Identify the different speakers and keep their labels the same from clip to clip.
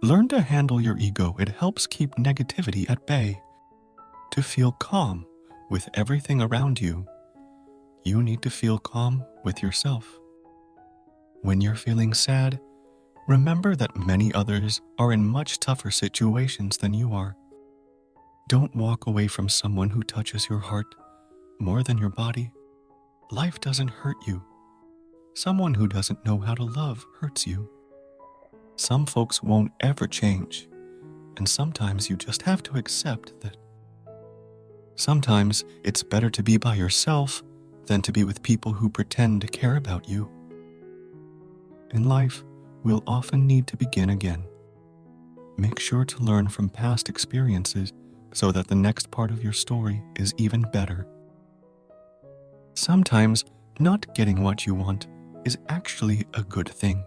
Speaker 1: Learn to handle your ego. It helps keep negativity at bay. To feel calm with everything around you, you need to feel calm with yourself. When you're feeling sad, remember that many others are in much tougher situations than you are. Don't walk away from someone who touches your heart more than your body. Life doesn't hurt you. Someone who doesn't know how to love hurts you. Some folks won't ever change, and sometimes you just have to accept that. Sometimes it's better to be by yourself than to be with people who pretend to care about you. In life, we'll often need to begin again. Make sure to learn from past experiences so that the next part of your story is even better. Sometimes not getting what you want is actually a good thing.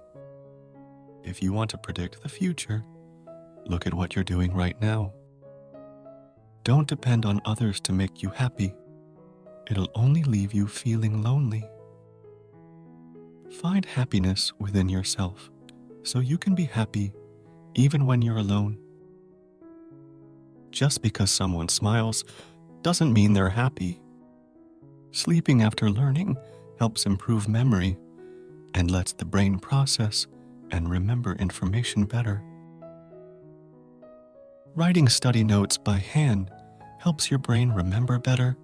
Speaker 1: If you want to predict the future, look at what you're doing right now. Don't depend on others to make you happy. It'll only leave you feeling lonely. Find happiness within yourself so you can be happy even when you're alone. Just because someone smiles doesn't mean they're happy. Sleeping after learning helps improve memory and lets the brain process and remember information better. Writing study notes by hand helps your brain remember better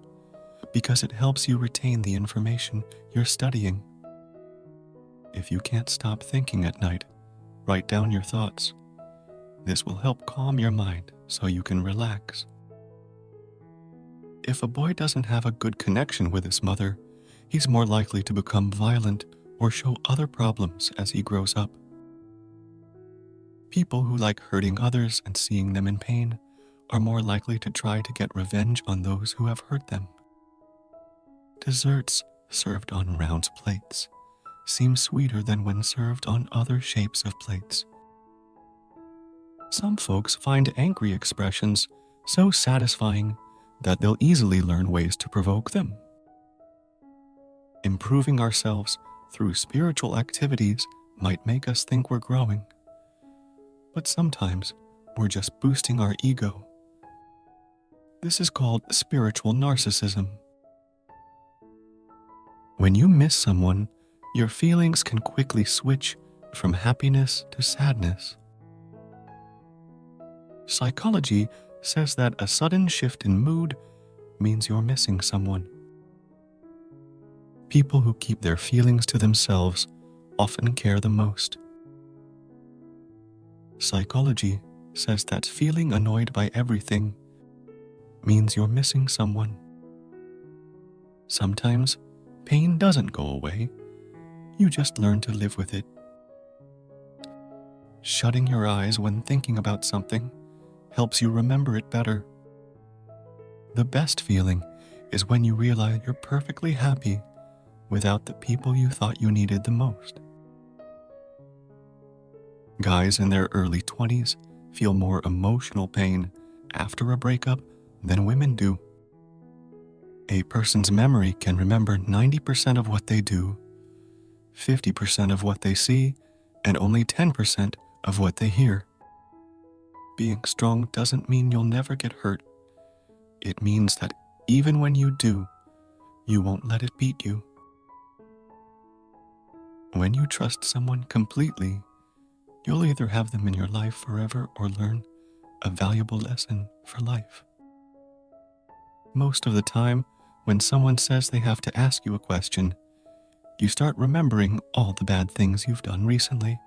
Speaker 1: because it helps you retain the information you're studying. If you can't stop thinking at night, write down your thoughts. This will help calm your mind so you can relax. If a boy doesn't have a good connection with his mother, he's more likely to become violent or show other problems as he grows up. People who like hurting others and seeing them in pain are more likely to try to get revenge on those who have hurt them. Desserts served on round plates seem sweeter than when served on other shapes of plates. Some folks find angry expressions so satisfying that they'll easily learn ways to provoke them. Improving ourselves through spiritual activities might make us think we're growing, but sometimes we're just boosting our ego. This is called spiritual narcissism. When you miss someone, your feelings can quickly switch from happiness to sadness. Psychology says that a sudden shift in mood means you're missing someone. People who keep their feelings to themselves often care the most. Psychology says that feeling annoyed by everything means you're missing someone. Sometimes pain doesn't go away. You just learn to live with it. Shutting your eyes when thinking about something helps you remember it better. The best feeling is when you realize you're perfectly happy without the people you thought you needed the most. Guys in their early 20s feel more emotional pain after a breakup than women do. A person's memory can remember 90% of what they do, 50% of what they see, and only 10% of what they hear. Being strong doesn't mean you'll never get hurt. It means that even when you do, you won't let it beat you. When you trust someone completely, you'll either have them in your life forever or learn a valuable lesson for life. Most of the time, when someone says they have to ask you a question, you start remembering all the bad things you've done recently.